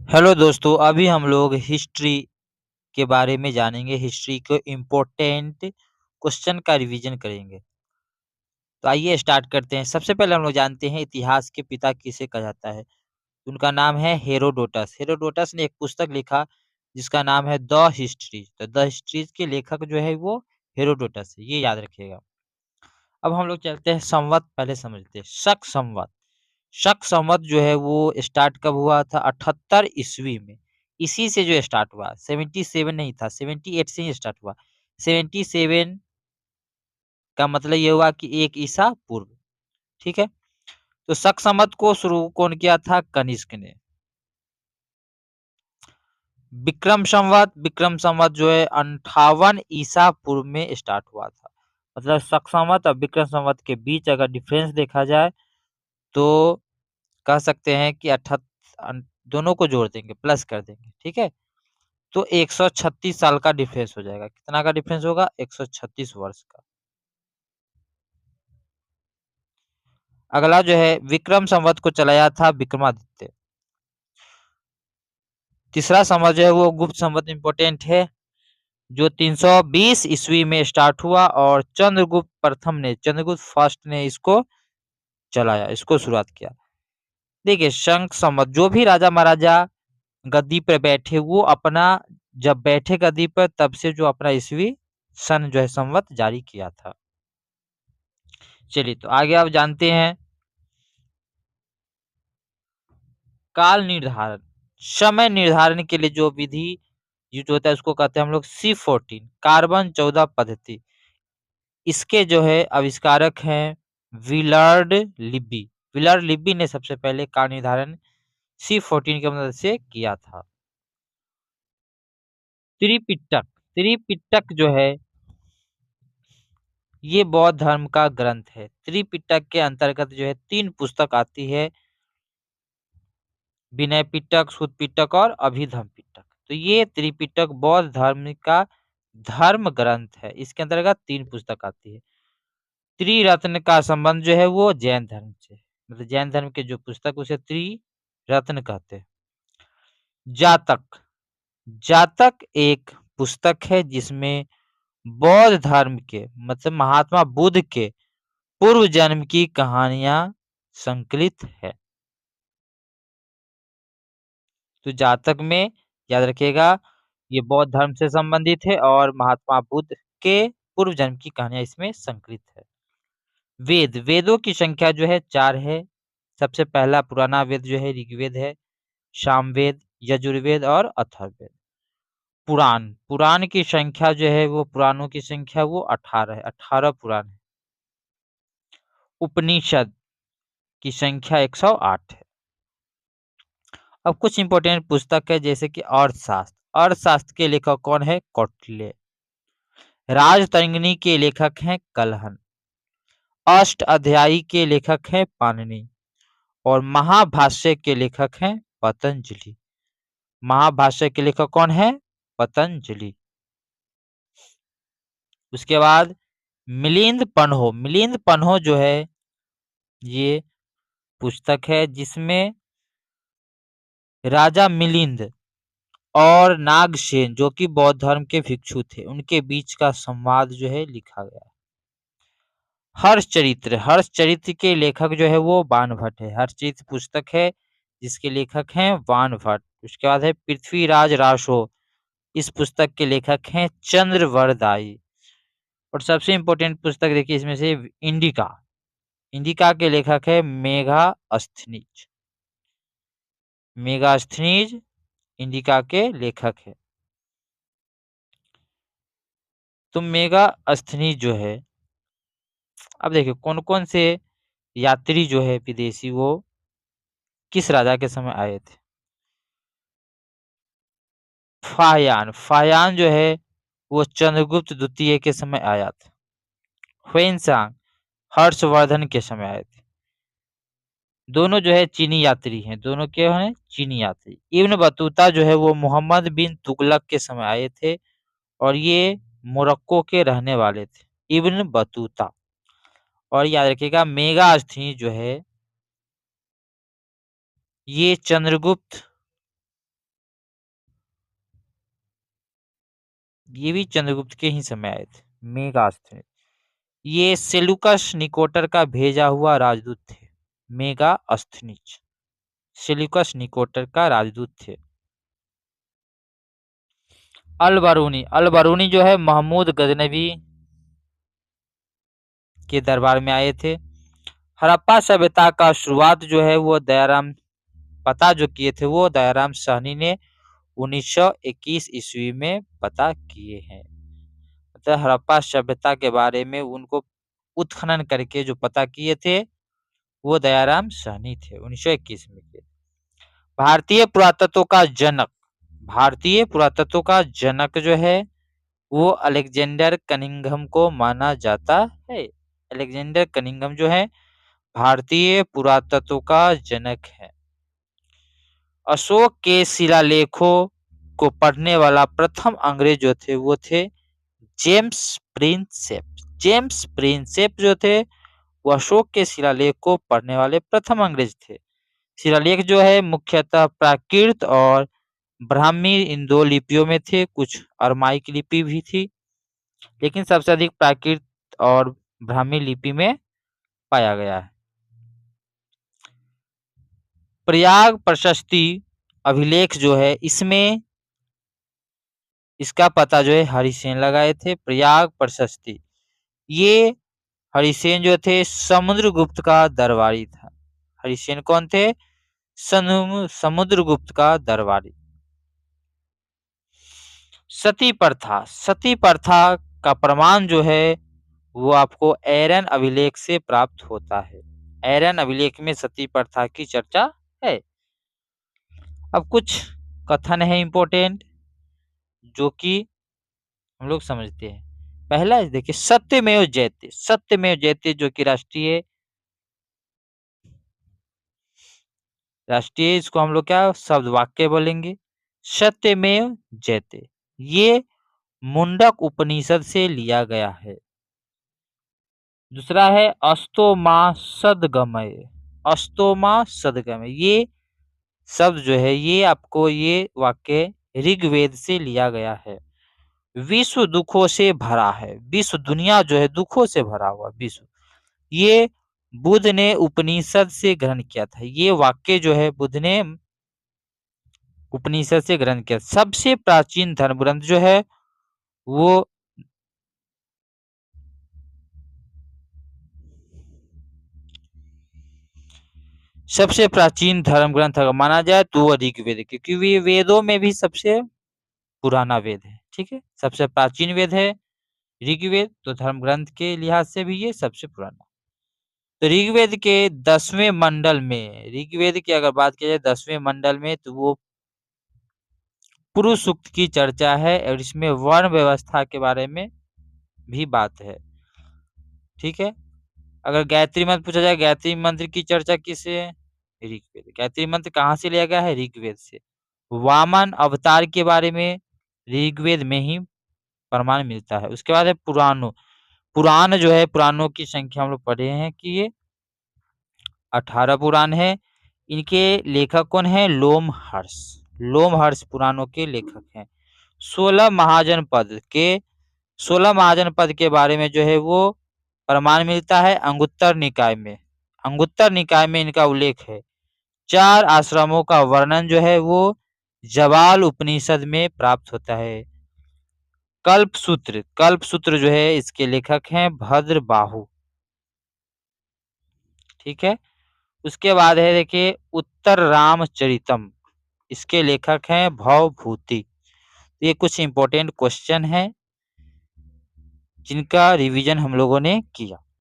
Hello दोस्तों, अभी हम लोग हिस्ट्री के बारे में जानेंगे। हिस्ट्री के इम्पोर्टेंट क्वेश्चन का रिवीजन करेंगे। तो आइए स्टार्ट करते हैं। सबसे पहले हम लोग जानते हैं इतिहास के पिता किसे कहा जाता है। उनका नाम है हेरोडोटस। हेरोडोटस ने एक पुस्तक लिखा जिसका नाम है द हिस्ट्री। तो द हिस्ट्रीज के लेखक जो है वो हेरोडोटस है, ये याद रखिएगा। अब हम लोग चलते हैं संवत, पहले समझते हैं शक संवत। शक संवत जो है वो स्टार्ट कब हुआ था? 78 ईस्वी में। इसी से जो स्टार्ट हुआ, 77 नहीं था, 78 से ही स्टार्ट हुआ। 77 का मतलब ये हुआ कि एक ईसा पूर्व। ठीक है। तो शक संवत को शुरू कौन किया था? कनिष्क ने। विक्रम संवत जो है 58 ईसा पूर्व में स्टार्ट हुआ था। मतलब शक संवत और विक्रम संवत के बीच अगर डिफरेंस देखा जाए तो कह सकते हैं कि दोनों को जोड़ देंगे, प्लस कर देंगे। ठीक है। तो 136 साल का डिफरेंस हो जाएगा। कितना का डिफरेंस होगा? 136 वर्ष का। अगला जो है विक्रम संवत को चलाया था विक्रमादित्य। तीसरा संवत जो है वो गुप्त संवत इंपोर्टेंट है, जो 320 ईस्वी में स्टार्ट हुआ और चंद्रगुप्त फर्स्ट ने इसको चलाया, इसको शुरुआत किया। देखिए शंख संवत, जो भी राजा महाराजा गद्दी पर बैठे वो अपना, जब बैठे गद्दी पर तब से जो अपना ईस्वी सन जो है संवत जारी किया था। चलिए तो आगे आप जानते हैं काल निर्धारण। समय निर्धारण के लिए जो विधि यूज होता है उसको कहते हैं हम लोग C14 कार्बन 14 पद्धति। इसके जो है आविष्कारक हैं विलर्ड लिब्बी। विलर्ड लिब्बी ने सबसे पहले काल निर्धारण C14 की मदद से किया था। त्रिपिटक, त्रिपिटक जो है ये बौद्ध धर्म का ग्रंथ है। त्रिपिटक के अंतर्गत जो है 3 पुस्तक आती है, विनय पिटक, सुत पिटक और अभिधम पिटक। तो ये त्रिपिटक बौद्ध धर्म का धर्म ग्रंथ है। इसके अंतर्गत 3 पुस्तक आती है। त्रिरत्न का संबंध जो है वो जैन धर्म से, मतलब जैन धर्म के जो पुस्तक उसे त्रिरत्न कहते हैं। जातक, जातक एक पुस्तक है जिसमें बौद्ध धर्म के मतलब महात्मा बुद्ध के पूर्व जन्म की कहानियां संकलित है। तो जातक में याद रखिएगा ये बौद्ध धर्म से संबंधित है और महात्मा बुद्ध के पूर्व जन्म की कहानियां इसमें संकलित है। वेद, वेदों की संख्या जो है 4 है। सबसे पहला पुराना वेद जो है ऋग्वेद है, सामवेद, यजुर्वेद और अथर्ववेद। पुराण, पुराण की संख्या जो है वो पुराणों की संख्या वो 18 है, 18 पुराण है। उपनिषद की संख्या 108 है। अब कुछ इंपॉर्टेंट पुस्तक है जैसे कि अर्थशास्त्र। अर्थशास्त्र के लेखक कौन है? कौटिल्य। राजतरंगिणी के लेखक हैं कलहन। अष्ट अध्यायी के लेखक हैं पाणिनि और महाभाष्य के लेखक हैं पतंजलि। महाभाष्य के लेखक कौन है? पतंजलि। उसके बाद मिलिंद पन्हो, मिलिंद पन्हो जो है ये पुस्तक है जिसमें राजा मिलिंद और नागसेन जो कि बौद्ध धर्म के भिक्षु थे उनके बीच का संवाद जो है लिखा गया। हर्षचरित्र, हर्षचरित्र के लेखक जो है वो बाणभट्ट है। हर्षचरित्र पुस्तक है जिसके लेखक हैं बाणभट्ट। उसके बाद है पृथ्वीराज रासो, इस पुस्तक के लेखक हैं चंद्रवरदाई। और सबसे इंपॉर्टेंट पुस्तक देखिए इसमें से इंडिका, इंडिका के लेखक है मेगास्थनीज। मेगास्थनीज इंडिका के लेखक है। तो मेगास्थनीज जो है, अब देखिए कौन कौन से यात्री जो है विदेशी वो किस राजा के समय आए थे। फाहियान, फाहियान जो है वो चंद्रगुप्त द्वितीय के समय आया था। ह्वेनसांग हर्षवर्धन के समय आए थे। दोनों जो है चीनी यात्री हैं, दोनों के हैं चीनी यात्री। इब्न बतूता जो है वो मोहम्मद बिन तुगलक के समय आए थे और ये मोरक्को के रहने वाले थे, इब्न बतूता। और याद रखिएगा मेगास्थनी जो है ये चंद्रगुप्त ये भी चंद्रगुप्त के ही समय आए थे। मेगास्थनीज, ये सेल्यूकस निकोटर का भेजा हुआ राजदूत थे। मेगास्थनीज सेल्यूकस निकोटर का राजदूत थे। अल बरूनी, अल बरूनी जो है महमूद गजनवी के दरबार में आए थे। हड़प्पा सभ्यता का शुरुआत जो है वो दयाराम पता जो किए थे वो दयाराम साहनी ने 1921 ईस्वी में पता किए हैं। मतलब हड़प्पा सभ्यता के बारे में उनको उत्खनन करके जो पता किए थे वो दयाराम साहनी थे, 1921 में किए। भारतीय पुरातत्व का जनक, भारतीय पुरातत्व का जनक जो है वो अलेक्जेंडर कनिंघम को माना जाता है। अलेक्जेंडर कनिंघम जो है भारतीय पुरातत्व का जनक है। अशोक के शिलालेखों को पढ़ने वाला प्रथम अंग्रेज जो थे वो थे जेम्स प्रिंसेप। जेम्स प्रिंसेप जो थे वो अशोक के शिलालेख को पढ़ने वाले प्रथम अंग्रेज थे। शिलालेख जो है मुख्यतः प्राकृत और ब्राह्मी इन दो लिपियों में थे, कुछ अरमाइक लिपि भी थी, लेकिन सबसे अधिक प्राकृत और ब्राह्मी लिपि में पाया गया है। प्रयाग प्रशस्ति अभिलेख जो है इसमें इसका पता जो है हरिसेन लगाए थे। प्रयाग प्रशस्ति, ये हरिसेन जो थे समुद्रगुप्त का दरबारी था। हरिसेन कौन थे? समुद्रगुप्त का दरबारी। सती प्रथा, सती प्रथा का प्रमाण जो है वो आपको एरन अभिलेख से प्राप्त होता है। एरन अभिलेख में सती प्रथा की चर्चा है। अब कुछ कथन है इंपॉर्टेंट जो कि हम लोग समझते हैं। पहला देखिए सत्यमेव जयते, सत्यमेव जयते जो कि राष्ट्रीय इसको हम लोग क्या शब्द वाक्य बोलेंगे, सत्यमेव जयते। ये मुंडक उपनिषद से लिया गया है। दूसरा है अस्तोमा सदगमय, अस्तोमा सदगमय, ये शब्द जो है ये आपको ये वाक्य ऋग्वेद से लिया गया है। विश्व दुखों से भरा है, विश्व दुनिया जो है दुखों से भरा हुआ विश्व, ये बुद्ध ने उपनिषद से ग्रहण किया था। ये वाक्य जो है बुद्ध ने उपनिषद से ग्रहण किया। सबसे प्राचीन धर्म ग्रंथ जो है वो सबसे प्राचीन धर्म ग्रंथ अगर माना जाए तो वो ऋग्वेद, क्योंकि वेदों में भी सबसे पुराना वेद है। ठीक है, सबसे प्राचीन वेद है ऋग्वेद, तो धर्म ग्रंथ के लिहाज से भी ये सबसे पुराना। तो ऋग्वेद के 10वें मंडल में, ऋग्वेद की अगर बात की जाए 10वें मंडल में, तो वो पुरुष सूक्त की चर्चा है और इसमें वर्ण व्यवस्था के बारे में भी बात है। ठीक है, अगर गायत्री मंत्र पूछा जाए, गायत्री मंत्र की चर्चा किससे है? ऋग्वेद। गायत्री मंत्र कहाँ से लिया गया है? ऋग्वेद से। वामन अवतार के बारे में ऋग्वेद में ही प्रमाण मिलता है। उसके बाद है पुराणों, पुराण जो है पुराणों की संख्या हम लोग पढ़े हैं कि ये 18 पुराण है। इनके लेखक कौन है? लोमहर्ष, लोमहर्ष पुराणों के लेखक हैं। 16 महाजनपद के 16 महाजनपद के बारे में जो है वो प्रमाण मिलता है अंगुत्तर निकाय में, अंगुत्तर निकाय में इनका उल्लेख है। 4 आश्रमों का वर्णन जो है वो जवाल उपनिषद में प्राप्त होता है। कल्पसूत्र, कल्पसूत्र जो है इसके लेखक हैं भद्रबाहु। ठीक है, उसके बाद है देखिए उत्तर रामचरितम, इसके लेखक हैं भवभूति। ये कुछ इंपॉर्टेंट क्वेश्चन है जिनका रिवीजन हम लोगों ने किया।